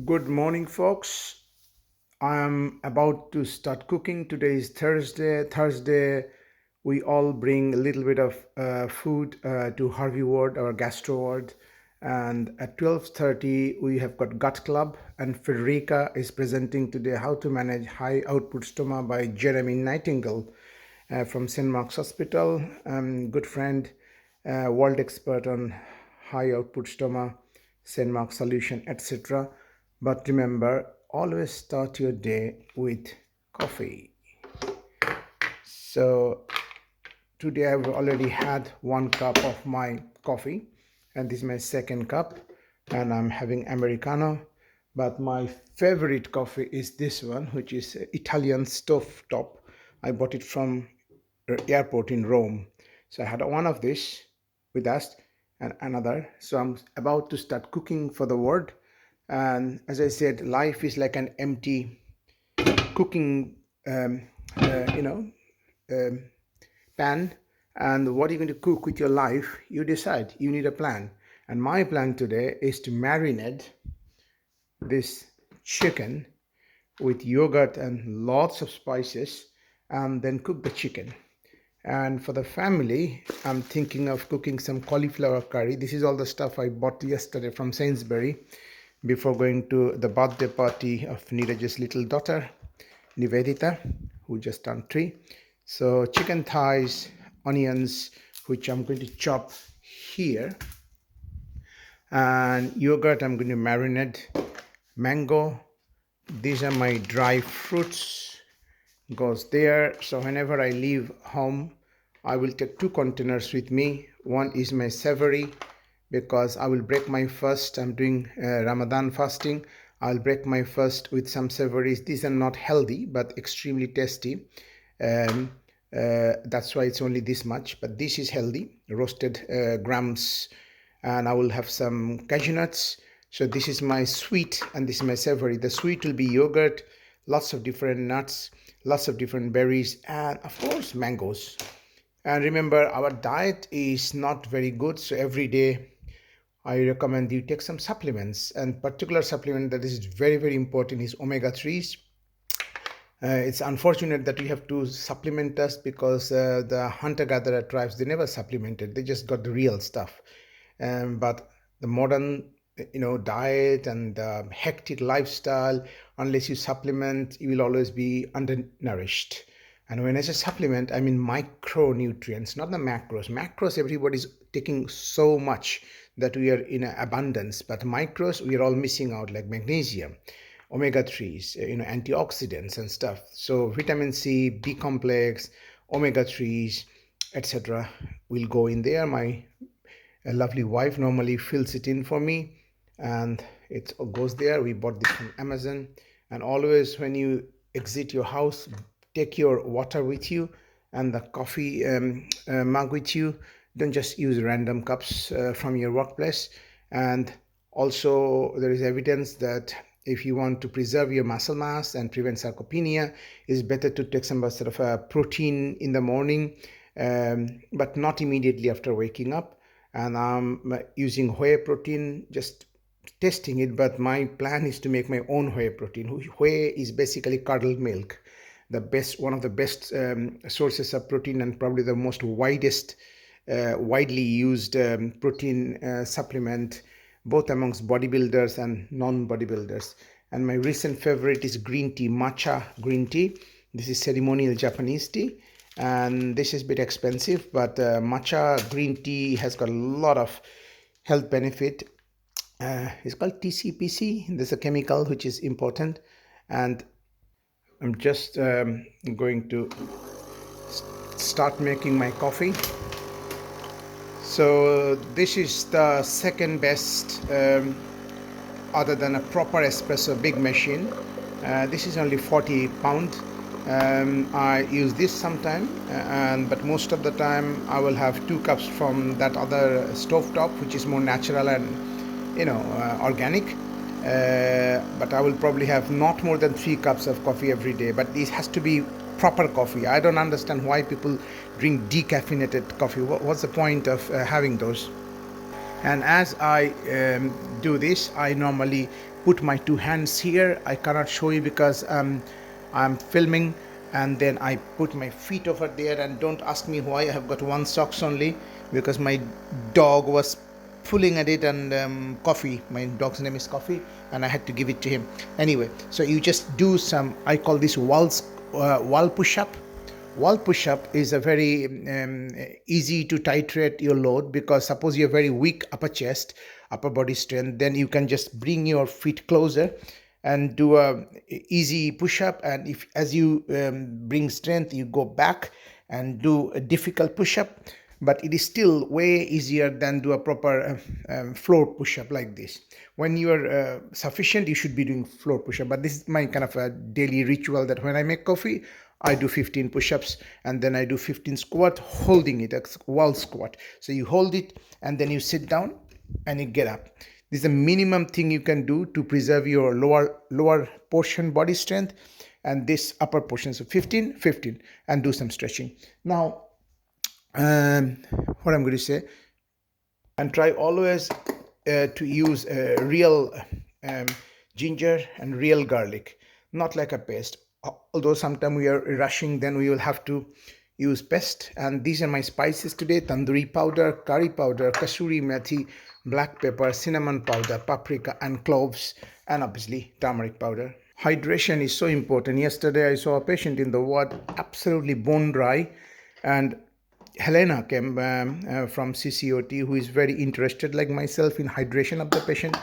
Good morning, folks. I'm about to start cooking. Today is Thursday. We all bring a little bit of food to Harvey Ward, our gastro ward. And at 12:30, we have got Gut Club, and Federica is presenting today How to Manage High Output Stoma by Jeremy Nightingale from St. Mark's Hospital. Good friend, world expert on high output stoma, St. Mark's solution, etc. But remember, always start your day with coffee. So today I've already had 1 cup of my coffee, and this is my second cup, and I'm having Americano. But my favorite coffee is this one, which is Italian stove top. I bought it from airport in Rome. So I had one of this with us and another. So I'm about to start cooking for the world. And as I said, life is like an empty cooking, um, uh, you know, um, pan. And what are you going to cook with your life? You decide. You need a plan. And my plan today is to marinate this chicken with yogurt and lots of spices and then cook the chicken. And for the family, I'm thinking of cooking some cauliflower curry. This is all the stuff I bought yesterday from Sainsbury before going to the birthday party of Neeraj's little daughter, Nivedita, who just turned 3. So chicken thighs, onions, which I'm going to chop here, and yogurt I'm going to marinate, mango. These are my dry fruits, goes there. So whenever I leave home, I will take 2 containers with me. One is my savory, because I will break my fast. I'm doing Ramadan fasting. I'll break my fast with some savories. These are not healthy but extremely tasty. That's why it's only this much, but this is healthy, roasted grams. And I will have some cashew nuts. So this is my sweet and this is my savory. The sweet will be yogurt, lots of different nuts, lots of different berries, and of course mangoes. And remember, our diet is not very good, so every day I recommend you take some supplements. And particular supplement that is very, very important is omega-3s. It's unfortunate that we have to supplement us, because the hunter-gatherer tribes, they never supplemented. They just got the real stuff. But the modern, diet and hectic lifestyle, unless you supplement, you will always be undernourished. And when I say supplement, I mean micronutrients, not the macros. Macros, everybody's taking so much that we are in abundance. But micros, we are all missing out, like magnesium, omega-3s, antioxidants and stuff. So vitamin C, B complex, omega-3s, etc. will go in there. My lovely wife normally fills it in for me, and it goes there. We bought this from Amazon. And always when you exit your house, take your water with you and the coffee mug with you. Don't just use random cups from your workplace. And also, there is evidence that if you want to preserve your muscle mass and prevent sarcopenia, it's better to take some sort of a protein in the morning, but not immediately after waking up. And I'm using whey protein, just testing it, but my plan is to make my own whey protein. Whey is basically curdled milk, one of the best sources of protein, and probably the most widely used protein supplement, both amongst bodybuilders and non-bodybuilders. And my recent favorite is green tea, matcha green tea. This is ceremonial Japanese tea, and this is a bit expensive, but matcha green tea has got a lot of health benefit. It's called TCPC. There's a chemical which is important. And I'm just going to start making my coffee. So this is the second best, other than a proper espresso big machine. This is only 40 pound. I use this sometime, but most of the time I will have 2 cups from that other stovetop, which is more natural and organic. But I will probably have not more than 3 cups of coffee every day. But this has to be proper coffee. I don't understand why people drink decaffeinated coffee. What's the point of having those? And as I do this, I normally put my two hands here. I cannot show you because I'm filming, and then I put my feet over there, and don't ask me why I have got one socks only, because my dog was pulling at it, and Coffee, my dog's name is Coffee, and I had to give it to him. Anyway, so you just do some, I call this wall push-up. Wall push-up is a very easy to titrate your load, because suppose you have very weak upper chest, upper body strength, then you can just bring your feet closer and do a easy push-up, and if as you bring strength, you go back and do a difficult push-up, but it is still way easier than do a proper floor push-up like this. When you are sufficient, you should be doing floor push-up, but this is my kind of a daily ritual, that when I make coffee, I do 15 push-ups, and then I do 15 squat, holding it, a wall squat. So you hold it, and then you sit down and you get up. This is the minimum thing you can do to preserve your lower portion body strength, and this upper portion. So 15, 15, and do some stretching. Now, what I'm going to say, and try always to use real ginger and real garlic, not like a paste. Although sometimes we are rushing, then we will have to use paste. And these are my spices today: tandoori powder, curry powder, kasuri methi, black pepper, cinnamon powder, paprika, and cloves, and obviously turmeric powder. Hydration is so important. Yesterday I saw a patient in the ward, absolutely bone dry, and Helena came from CCOT, who is very interested, like myself, in hydration of the patient.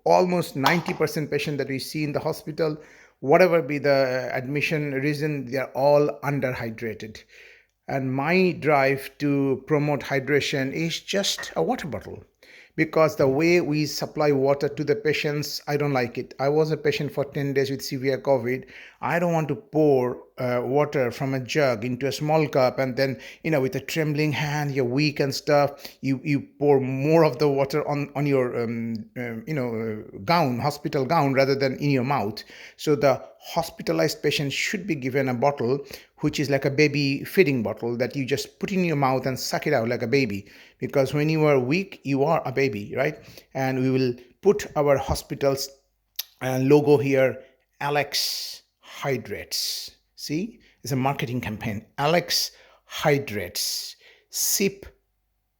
Almost 90% patient that we see in the hospital, whatever be the admission reason, they are all underhydrated. And my drive to promote hydration is just a water bottle, because the way we supply water to the patients, I don't like it. I was a patient for 10 days with severe COVID. I don't want to pour water from a jug into a small cup, and then, with a trembling hand, you're weak and stuff, you pour more of the water on your gown, hospital gown, rather than in your mouth. So the hospitalized patient should be given a bottle which is like a baby feeding bottle, that you just put in your mouth and suck it out like a baby, because when you are weak, you are a baby, right? And we will put our hospital's logo here: Alex Hydrates. See, it's a marketing campaign. Alex Hydrates. Sip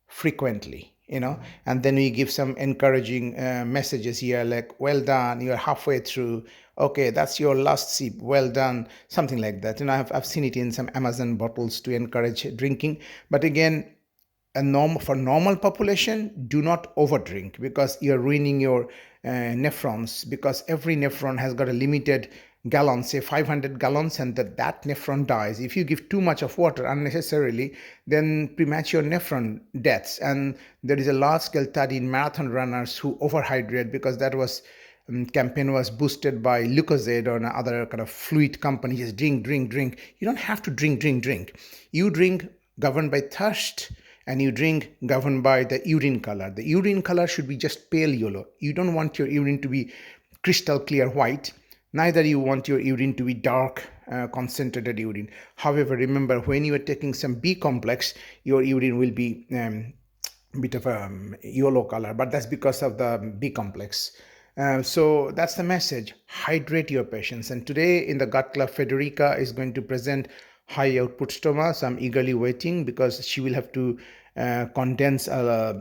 frequently, and then we give some encouraging messages here, like, well done, you're halfway through, okay, that's your last sip, well done, something like that. I've seen it in some Amazon bottles to encourage drinking. But again, for normal population, do not overdrink, because you're ruining your nephrons, because every nephron has got a limited gallon, say 500 gallons, and that nephron dies. If you give too much of water unnecessarily, then premature nephron deaths. And there is a large scale study in marathon runners who overhydrate, because that was campaign was boosted by Lucozade or another kind of fluid company. Just drink. You don't have to drink. You drink governed by thirst, and you drink governed by the urine color. The urine color should be just pale yellow. You don't want your urine to be crystal clear white. Neither you want your urine to be dark, concentrated urine. However, remember, when you are taking some B complex, your urine will be bit of a yellow color, but that's because of the B complex. So that's the message: hydrate your patients. And today in the Gut Club, Federica is going to present high output stoma. So I'm eagerly waiting, because she will have to condense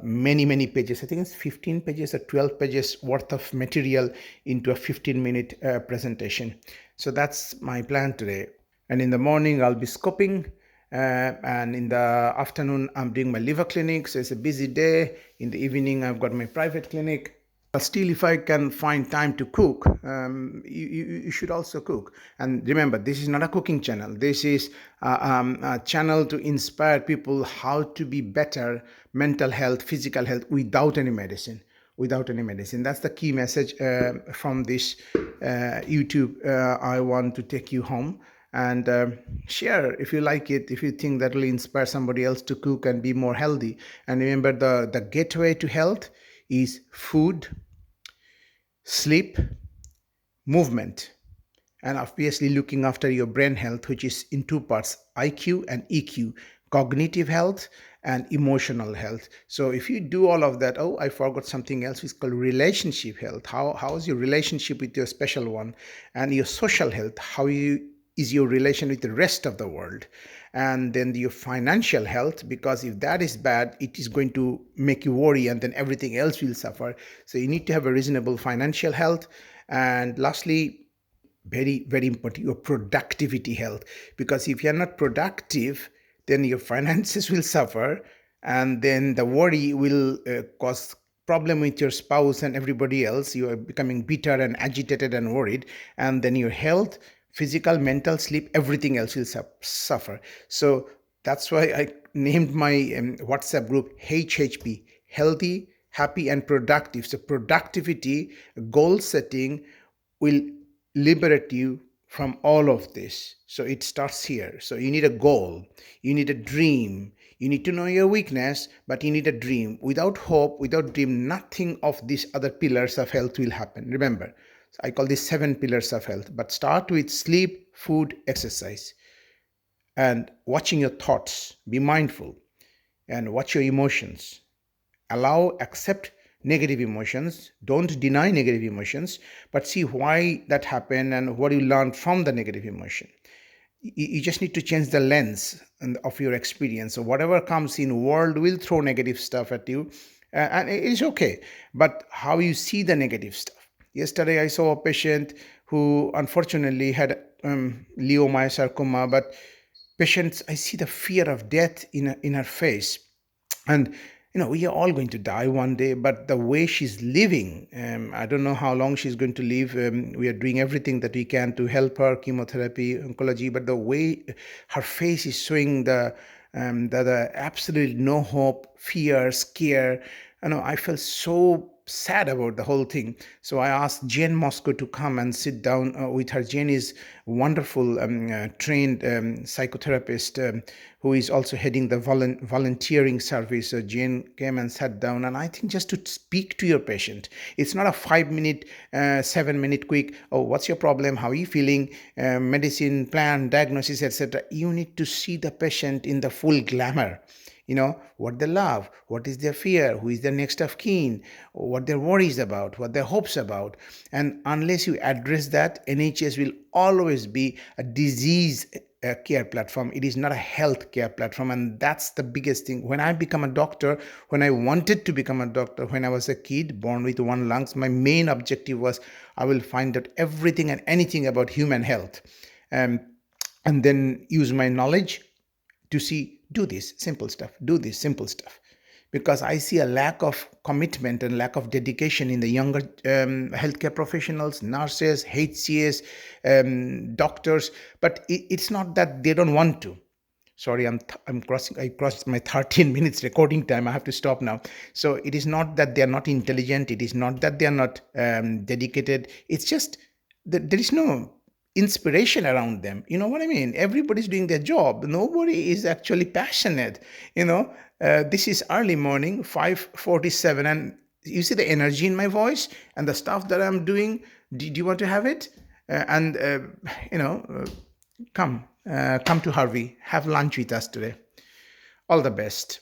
many pages. I think it's 15 pages or 12 pages worth of material into a 15-minute presentation. So that's my plan today. And in the morning, I'll be scoping. And in the afternoon, I'm doing my liver clinic. So it's a busy day. In the evening, I've got my private clinic. Still, if I can find time to cook, you should also cook. And remember, this is not a cooking channel. This is a channel to inspire people how to be better mental health, physical health, without any medicine. That's the key message from this YouTube. I want to take you home and share if you like it, if you think that will inspire somebody else to cook and be more healthy. And remember, the gateway to health is food, sleep, movement, and obviously looking after your brain health, which is in two parts: IQ and EQ. cognitive health, and emotional health. So if you do all of that, oh, I forgot something else, it's called relationship health. How is your relationship with your special one? And your social health, is your relation with the rest of the world? And then your financial health, because if that is bad, it is going to make you worry, and then everything else will suffer. So you need to have a reasonable financial health. And lastly, very very important, your productivity health, because if you're not productive, then your finances will suffer, and then the worry will cause problem with your spouse and everybody else. You are becoming bitter and agitated and worried, and then your health, physical, mental, sleep, everything else will suffer. So that's why I named my WhatsApp group HHP, healthy, happy, and productive. So productivity, goal setting will liberate you from all of this. So it starts here. So you need a goal, you need a dream, you need to know your weakness, but you need a dream. Without hope, without dream, nothing of these other pillars of health will happen. Remember, I call these 7 pillars of health, but start with sleep, food, exercise, and watching your thoughts. Be mindful and watch your emotions. Allow, accept negative emotions. Don't deny negative emotions, but see why that happened and what you learned from the negative emotion. You just need to change the lens of your experience. So whatever comes in, world will throw negative stuff at you, and it is okay. But how you see the negative stuff. Yesterday I saw a patient who unfortunately had leiomyosarcoma, but patients, I see the fear of death in her face. And we are all going to die one day, but the way she's living, I don't know how long she's going to live. We are doing everything that we can to help her, chemotherapy, oncology, but the way her face is showing the absolute no hope, fear, scare, I felt so sad about the whole thing. So I asked Jane Moscow to come and sit down with her. Jane is wonderful, trained psychotherapist, who is also heading the volunteering service. So Jane came and sat down, and I think just to speak to your patient. It's not a 5 minute, 7 minute quick, oh, what's your problem? How are you feeling? Medicine, plan, diagnosis, etc. You need to see the patient in the full glamour. What they love, what is their fear, who is their next of kin, what their worries about, what their hopes about. And unless you address that, NHS will always be a disease care platform. It is not a health care platform. And that's the biggest thing. When I become a doctor, when I wanted to become a doctor, when I was a kid born with one lungs, my main objective was I will find out everything and anything about human health, and then use my knowledge to see, do this simple stuff, do this simple stuff. Because I see a lack of commitment and lack of dedication in the younger healthcare professionals, nurses, HCAs, doctors. But it's not that they don't want to. Sorry, I crossed my 13 minutes recording time. I have to stop now. So it is not that they are not intelligent. It is not that they are not dedicated. It's just that there is no inspiration around them. You know what I mean? Everybody's doing their job. Nobody is actually passionate. This is early morning, 5:47, and you see the energy in my voice and the stuff that I'm doing. Do you want to have it? And come to Harvey, have lunch with us today. All the best.